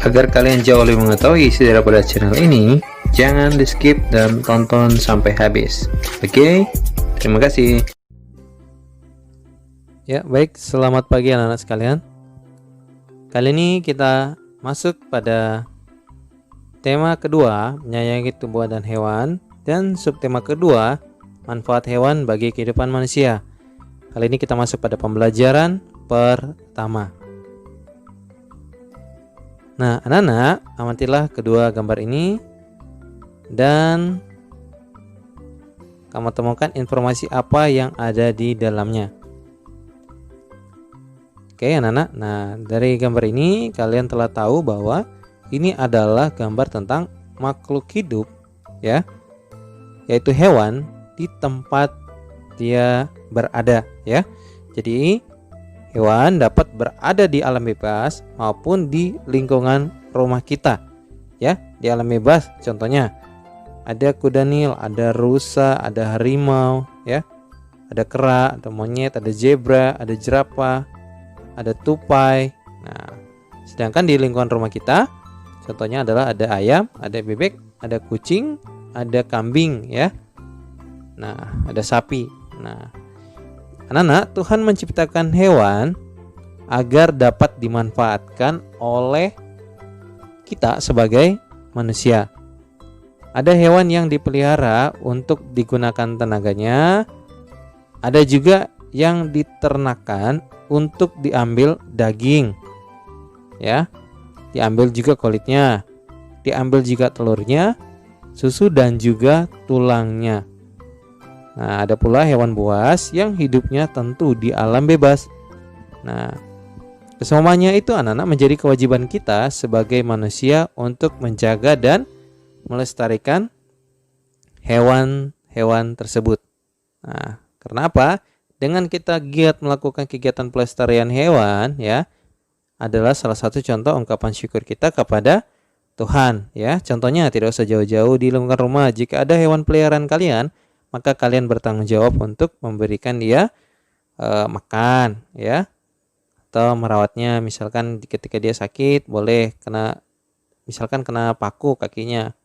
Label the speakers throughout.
Speaker 1: Agar kalian jauh lebih mengetahui isi daripada channel ini, jangan di skip dan tonton sampai habis. Oke, terima kasih. Ya, baik, selamat pagi anak-anak sekalian. Kali ini kita masuk pada tema kedua, menyayangi tumbuhan dan hewan, dan subtema kedua, manfaat hewan bagi kehidupan manusia. Kali ini kita masuk pada pembelajaran pertama. Nah, anak-anak, amatilah kedua gambar ini dan kamu temukan informasi apa yang ada di dalamnya. Oke, anak-anak. Nah, dari gambar ini kalian telah tahu bahwa ini adalah gambar tentang makhluk hidup, ya, yaitu hewan di tempat dia berada, ya. Jadi hewan dapat berada di alam bebas maupun di lingkungan rumah kita, ya. Di alam bebas contohnya ada kuda nil, ada rusa, ada harimau, ya. Ada kera, ada monyet, ada zebra, ada jerapah, ada tupai. Nah, sedangkan di lingkungan rumah kita contohnya adalah ada ayam, ada bebek, ada kucing, ada kambing, ya. Nah, ada sapi. Nah, anak-anak, Tuhan menciptakan hewan agar dapat dimanfaatkan oleh kita sebagai manusia. Ada hewan yang dipelihara untuk digunakan tenaganya, ada juga yang diternakan untuk diambil daging, ya. Diambil juga kulitnya, diambil juga telurnya, susu dan juga tulangnya. Nah, ada pula hewan buas yang hidupnya tentu di alam bebas. Nah, kesemuanya itu anak-anak menjadi kewajiban kita sebagai manusia untuk menjaga dan melestarikan hewan-hewan tersebut. Nah, karena apa? Dengan kita giat melakukan kegiatan pelestarian hewan, ya, adalah salah satu contoh ungkapan syukur kita kepada Tuhan, ya. Contohnya tidak usah jauh-jauh di lingkungan rumah. Jika ada hewan peliharaan kalian, maka kalian bertanggung jawab untuk memberikan dia makan, ya, atau merawatnya. Misalkan ketika dia sakit, boleh misalkan kena paku kakinya.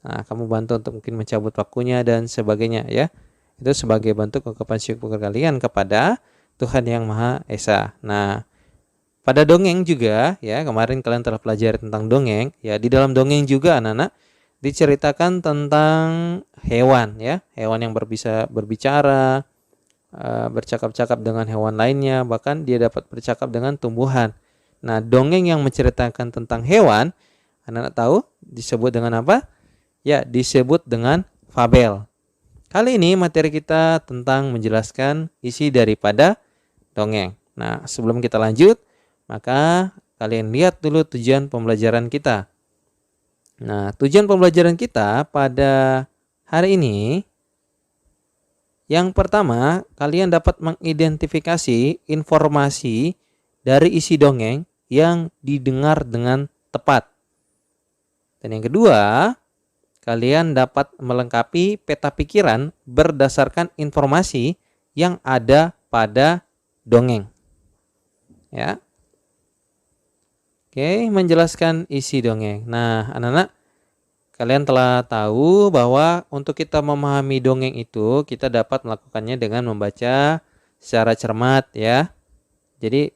Speaker 1: Nah, kamu bantu untuk mungkin mencabut pakunya dan sebagainya, ya. Itu sebagai bentuk ungkapan syukur kalian kepada Tuhan yang Maha Esa. Nah, pada dongeng juga, ya, kemarin kalian telah pelajari tentang dongeng, ya. Di dalam dongeng juga anak-anak diceritakan tentang hewan, ya, hewan yang bisa berbicara, bercakap-cakap dengan hewan lainnya, bahkan dia dapat bercakap dengan tumbuhan. Nah, dongeng yang menceritakan tentang hewan, anak-anak tahu disebut dengan apa? Ya, disebut dengan fabel. Kali ini materi kita tentang menjelaskan isi daripada dongeng. Nah, sebelum kita lanjut, maka kalian lihat dulu tujuan pembelajaran kita. Nah, tujuan pembelajaran kita pada hari ini, yang pertama, kalian dapat mengidentifikasi informasi dari isi dongeng yang didengar dengan tepat. Dan yang kedua, kalian dapat melengkapi peta pikiran berdasarkan informasi yang ada pada dongeng. Ya. Oke, menjelaskan isi dongeng. Nah, anak-anak, kalian telah tahu bahwa untuk kita memahami dongeng itu, kita dapat melakukannya dengan membaca secara cermat, ya. Jadi,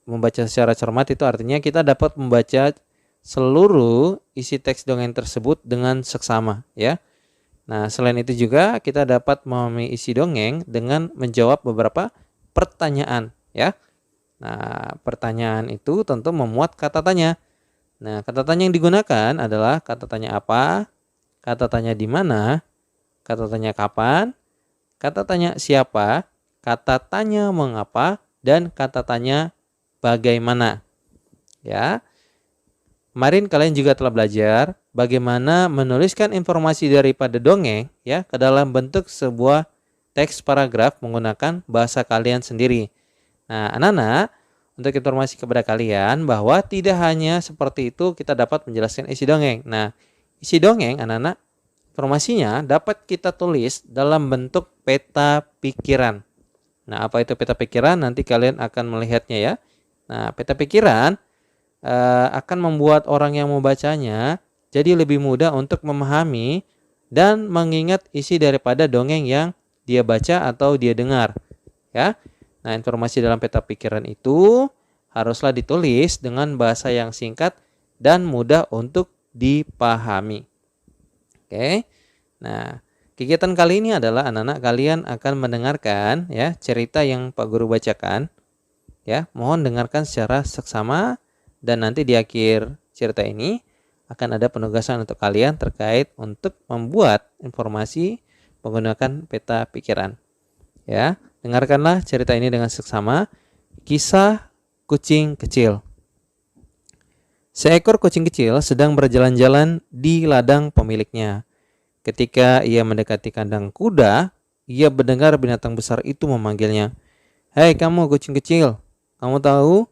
Speaker 1: membaca secara cermat itu artinya kita dapat membaca seluruh isi teks dongeng tersebut dengan seksama, ya. Nah, selain itu juga kita dapat memahami isi dongeng dengan menjawab beberapa pertanyaan, ya. Nah, pertanyaan itu tentu memuat kata tanya. Nah, kata tanya yang digunakan adalah kata tanya apa, kata tanya di mana, kata tanya kapan, kata tanya siapa, kata tanya mengapa, dan kata tanya bagaimana. Ya. Kemarin kalian juga telah belajar bagaimana menuliskan informasi daripada dongeng, ya, ke dalam bentuk sebuah teks paragraf menggunakan bahasa kalian sendiri. Nah, anak-anak, untuk informasi kepada kalian bahwa tidak hanya seperti itu kita dapat menjelaskan isi dongeng. Nah, isi dongeng anak-anak, informasinya dapat kita tulis dalam bentuk peta pikiran. Nah, apa itu peta pikiran? Nanti kalian akan melihatnya, ya. Nah, peta pikiran akan membuat orang yang membacanya jadi lebih mudah untuk memahami dan mengingat isi daripada dongeng yang dia baca atau dia dengar, ya. Nah, informasi dalam peta pikiran itu haruslah ditulis dengan bahasa yang singkat dan mudah untuk dipahami. Oke. Nah, kegiatan kali ini adalah anak-anak kalian akan mendengarkan ya cerita yang Pak Guru bacakan. Ya, mohon dengarkan secara seksama dan nanti di akhir cerita ini akan ada penugasan untuk kalian terkait untuk membuat informasi menggunakan peta pikiran. Ya, dengarkanlah cerita ini dengan seksama. Kisah kucing kecil. Seekor kucing kecil sedang berjalan-jalan di ladang pemiliknya. Ketika ia mendekati kandang kuda, ia mendengar binatang besar itu memanggilnya. "Hei kamu kucing kecil, kamu tahu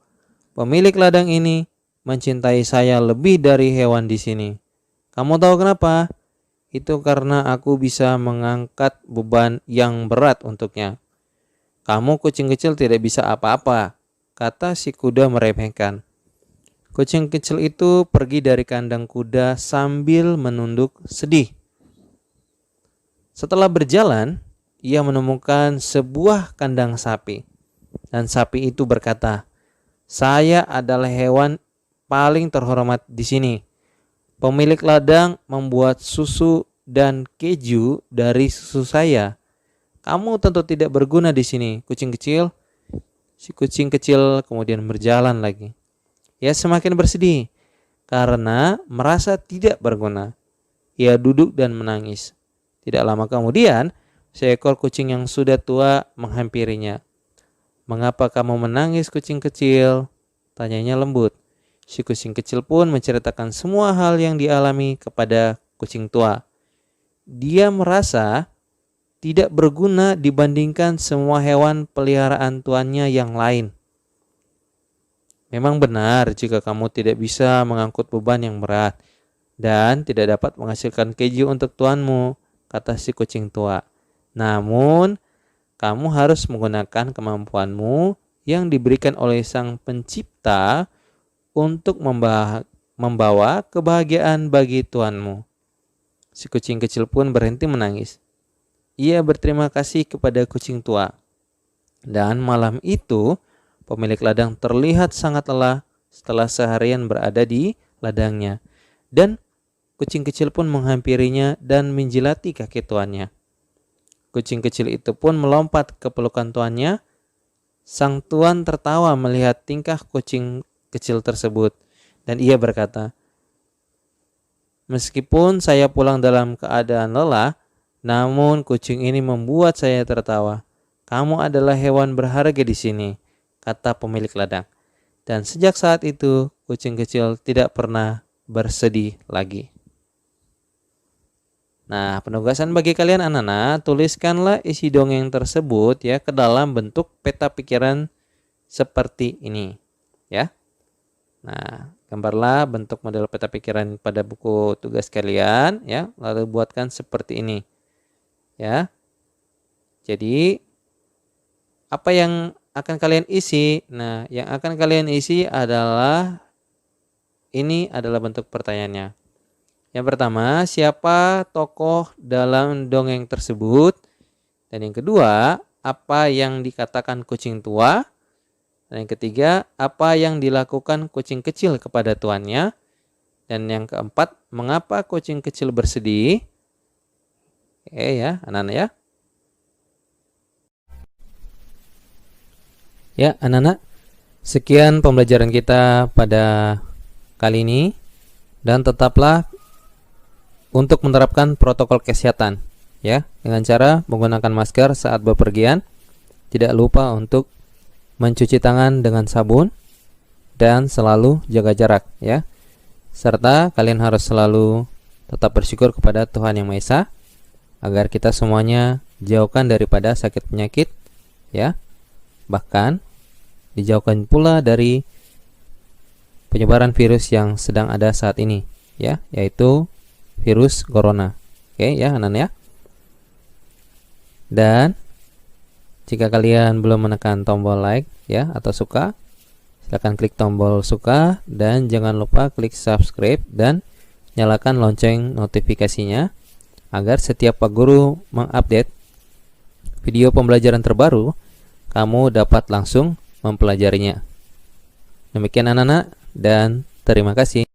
Speaker 1: pemilik ladang ini mencintai saya lebih dari hewan di sini. Kamu tahu kenapa? Itu karena aku bisa mengangkat beban yang berat untuknya." "Kamu kucing kecil tidak bisa apa-apa," kata si kuda meremehkan. Kucing kecil itu pergi dari kandang kuda sambil menunduk sedih. Setelah berjalan, ia menemukan sebuah kandang sapi. Dan sapi itu berkata, "Saya adalah hewan paling terhormat di sini. Pemilik ladang membuat susu dan keju dari susu saya. Kamu tentu tidak berguna di sini, kucing kecil." Si kucing kecil kemudian berjalan lagi. Ia semakin bersedih karena merasa tidak berguna. Ia duduk dan menangis. Tidak lama kemudian, seekor kucing yang sudah tua menghampirinya. "Mengapa kamu menangis, kucing kecil?" tanyanya lembut. Si kucing kecil pun menceritakan semua hal yang dialami kepada kucing tua. Dia merasa tidak berguna dibandingkan semua hewan peliharaan tuannya yang lain. "Memang benar jika kamu tidak bisa mengangkut beban yang berat dan tidak dapat menghasilkan keju untuk tuanmu," kata si kucing tua. "Namun, kamu harus menggunakan kemampuanmu yang diberikan oleh Sang Pencipta untuk membawa kebahagiaan bagi tuanmu." Si kucing kecil pun berhenti menangis. Ia berterima kasih kepada kucing tua. Dan malam itu, pemilik ladang terlihat sangat lelah setelah seharian berada di ladangnya. Dan kucing kecil pun menghampirinya dan menjilati kaki tuannya. Kucing kecil itu pun melompat ke pelukan tuannya. Sang tuan tertawa melihat tingkah kucing kecil tersebut. Dan ia berkata, "Meskipun saya pulang dalam keadaan lelah, namun kucing ini membuat saya tertawa. Kamu adalah hewan berharga di sini," kata pemilik ladang. Dan sejak saat itu, kucing kecil tidak pernah bersedih lagi. Nah, penugasan bagi kalian anak-anak, tuliskanlah isi dongeng tersebut ya ke dalam bentuk peta pikiran seperti ini, ya. Nah, gambarlah bentuk model peta pikiran pada buku tugas kalian ya, lalu buatkan seperti ini. Ya. Jadi apa yang akan kalian isi? Nah, yang akan kalian isi adalah ini adalah bentuk pertanyaannya. Yang pertama, siapa tokoh dalam dongeng tersebut? Dan yang kedua, apa yang dikatakan kucing tua? Dan yang ketiga, apa yang dilakukan kucing kecil kepada tuannya? Dan yang keempat, mengapa kucing kecil bersedih? Oke ya, anak-anak ya. Ya, anak-anak, sekian pembelajaran kita pada kali ini. Dan tetaplah untuk menerapkan protokol kesehatan ya, dengan cara menggunakan masker saat bepergian. Tidak lupa untuk mencuci tangan dengan sabun dan selalu jaga jarak ya. Serta kalian harus selalu tetap bersyukur kepada Tuhan Yang Maha Esa agar kita semuanya jauhkan daripada sakit penyakit ya. Bahkan dijauhkan pula dari penyebaran virus yang sedang ada saat ini ya, yaitu virus corona. Oke ya anak-anak ya. Dan jika kalian belum menekan tombol like ya atau suka, Silakan klik tombol suka dan jangan lupa klik subscribe dan nyalakan lonceng notifikasinya agar setiap Pak Guru mengupdate video pembelajaran terbaru, kamu dapat langsung mempelajarinya. Demikian anak-anak, dan terima kasih.